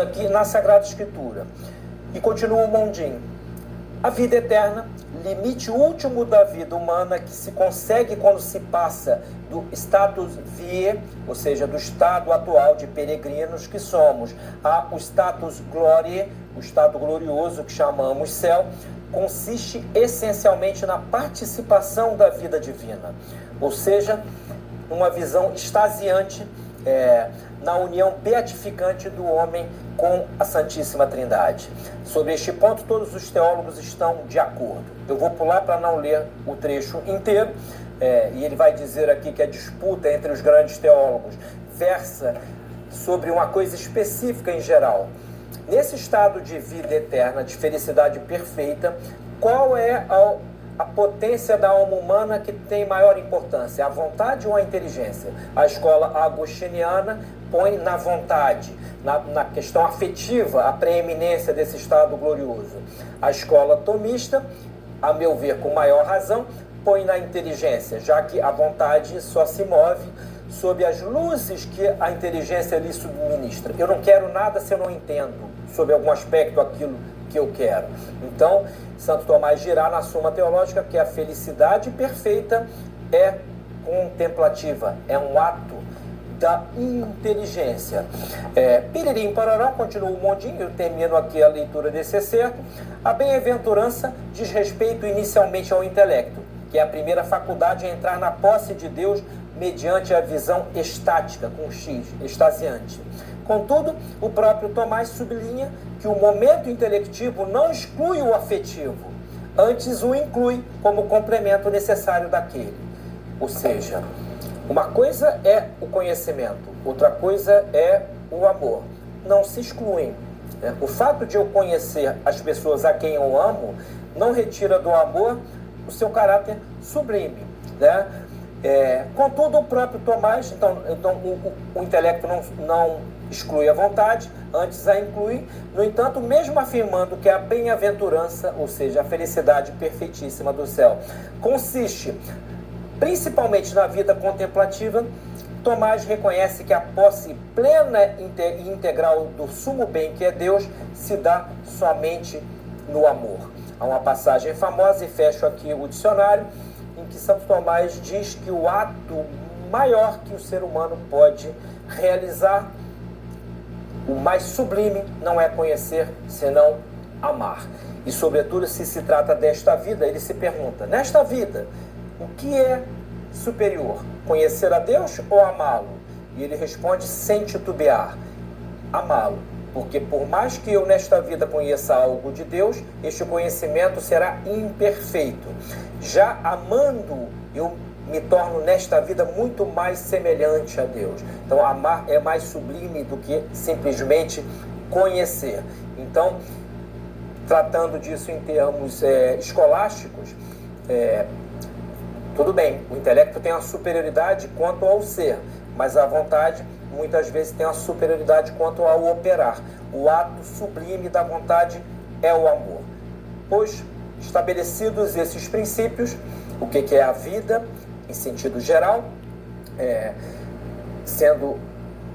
aqui na Sagrada Escritura. E continua o Mondin. A vida eterna, limite último da vida humana que se consegue quando se passa do status vie, ou seja, do estado atual de peregrinos que somos, ao status glorie, o estado glorioso que chamamos céu, consiste essencialmente na participação da vida divina, ou seja, uma visão extasiante, na união beatificante do homem com a Santíssima Trindade. Sobre este ponto, todos os teólogos estão de acordo. Eu vou pular para não ler o trecho inteiro, e ele vai dizer aqui que a disputa entre os grandes teólogos versa sobre uma coisa específica em geral. Nesse estado de vida eterna, de felicidade perfeita, qual é a potência da alma humana que tem maior importância, a vontade ou a inteligência? A escola agostiniana põe na vontade, na questão afetiva, a preeminência desse estado glorioso. A escola tomista, a meu ver com maior razão, põe na inteligência, já que a vontade só se move sob as luzes que a inteligência lhe subministra. Eu não quero nada se eu não entendo sobre algum aspecto aquilo que eu quero. Então, Santo Tomás dirá na Suma Teológica que a felicidade perfeita é contemplativa, é um ato da inteligência. Piririm Parará, continua o Mondinho, eu termino aqui a leitura desse excerto. A bem-aventurança diz respeito inicialmente ao intelecto, que é a primeira faculdade a entrar na posse de Deus mediante a visão estática, com X, extasiante. Contudo, o próprio Tomás sublinha que o momento intelectivo não exclui o afetivo, antes o inclui como complemento necessário daquele. Ou seja, uma coisa é o conhecimento, outra coisa é o amor. Não se excluem. O fato de eu conhecer as pessoas a quem eu amo não retira do amor o seu caráter sublime, né? Contudo, o próprio Tomás, então o intelecto não exclui a vontade, antes a inclui. No entanto, mesmo afirmando que a bem-aventurança, ou seja, a felicidade perfeitíssima do céu, consiste principalmente na vida contemplativa, Tomás reconhece que a posse plena e integral do sumo bem, que é Deus, se dá somente no amor. Há uma passagem famosa, e fecho aqui o dicionário, em que Santo Tomás diz que o ato maior que o ser humano pode realizar, o mais sublime, não é conhecer, senão amar. E, sobretudo, se trata desta vida, ele se pergunta, nesta vida, o que é superior? Conhecer a Deus ou amá-lo? E ele responde sem titubear, amá-lo. Porque por mais que eu nesta vida conheça algo de Deus, este conhecimento será imperfeito. Já amando, eu me torno nesta vida muito mais semelhante a Deus. Então amar é mais sublime do que simplesmente conhecer. Então, tratando disso em termos escolásticos, tudo bem, o intelecto tem uma superioridade quanto ao ser, mas a vontade muitas vezes tem uma superioridade quanto ao operar. O ato sublime da vontade é o amor. Pois, estabelecidos esses princípios, o que é a vida, em sentido geral,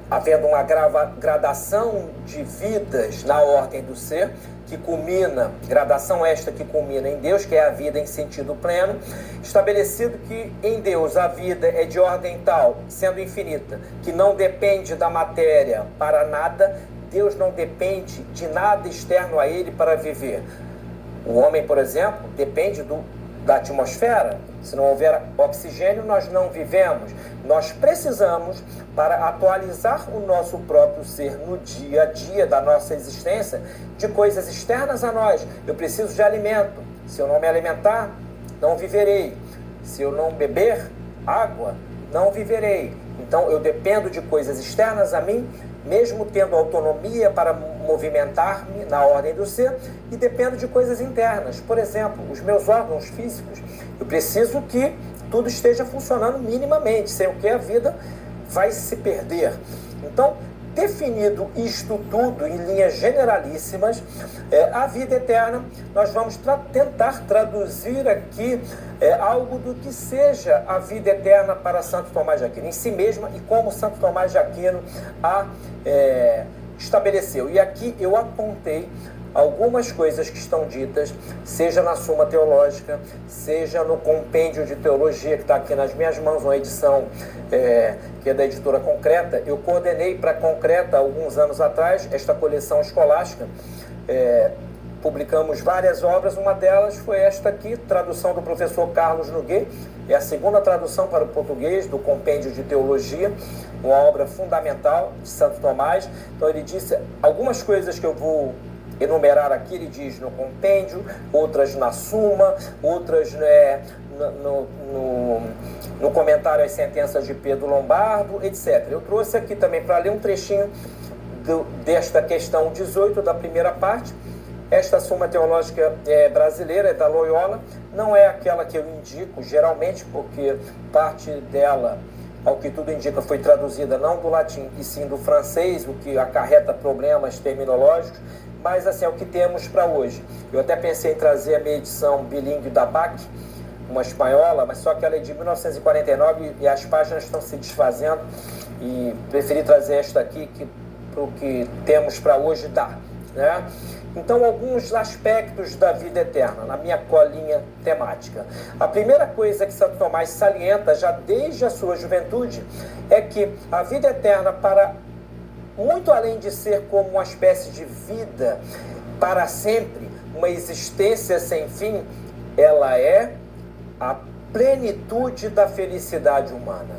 havendo uma gradação de vidas na ordem do ser, que culmina, gradação esta que culmina em Deus, que é a vida em sentido pleno, estabelecido que em Deus a vida é de ordem tal, sendo infinita, que não depende da matéria para nada, Deus não depende de nada externo a ele para viver. O homem, por exemplo, depende da atmosfera. Se não houver oxigênio, nós não vivemos. Nós precisamos, para atualizar o nosso próprio ser no dia a dia da nossa existência, de coisas externas a nós. Eu preciso de alimento. Se eu não me alimentar, não viverei. Se eu não beber água, não viverei. Então, eu dependo de coisas externas a mim, mesmo tendo autonomia para movimentar-me na ordem do ser, e dependo de coisas internas. Por exemplo, os meus órgãos físicos. Eu preciso que tudo esteja funcionando minimamente, sem o que a vida vai se perder. Então, definido isto tudo em linhas generalíssimas, a vida eterna, nós vamos tentar traduzir aqui algo do que seja a vida eterna para Santo Tomás de Aquino, em si mesma, e como Santo Tomás de Aquino a estabeleceu. E aqui eu apontei algumas coisas que estão ditas, seja na Suma Teológica, seja no Compêndio de Teologia, que está aqui nas minhas mãos, uma edição que é da editora Concreta. Eu coordenei para a Concreta, alguns anos atrás, esta coleção escolástica. Publicamos várias obras, uma delas foi esta aqui, tradução do professor Carlos Nogueira, é a segunda tradução para o português do Compêndio de Teologia, uma obra fundamental de Santo Tomás. Então ele disse algumas coisas que eu vou enumerar aqui, ele diz no compêndio, outras na Suma, outras no comentário às sentenças de Pedro Lombardo, etc. Eu trouxe aqui também para ler um trechinho desta questão 18 da primeira parte. Esta Suma Teológica brasileira é da Loyola, não é aquela que eu indico geralmente, porque parte dela, ao que tudo indica, foi traduzida não do latim e sim do francês, o que acarreta problemas terminológicos, mas assim é o que temos para hoje. Eu até pensei em trazer a minha edição bilíngue da BAC, uma espanhola, mas só que ela é de 1949 e as páginas estão se desfazendo, e preferi trazer esta aqui, que para o que temos para hoje dá, né? Então, alguns aspectos da vida eterna, na minha colinha temática. A primeira coisa que Santo Tomás salienta, já desde a sua juventude, é que a vida eterna, para muito além de ser como uma espécie de vida para sempre, uma existência sem fim, ela é a plenitude da felicidade humana.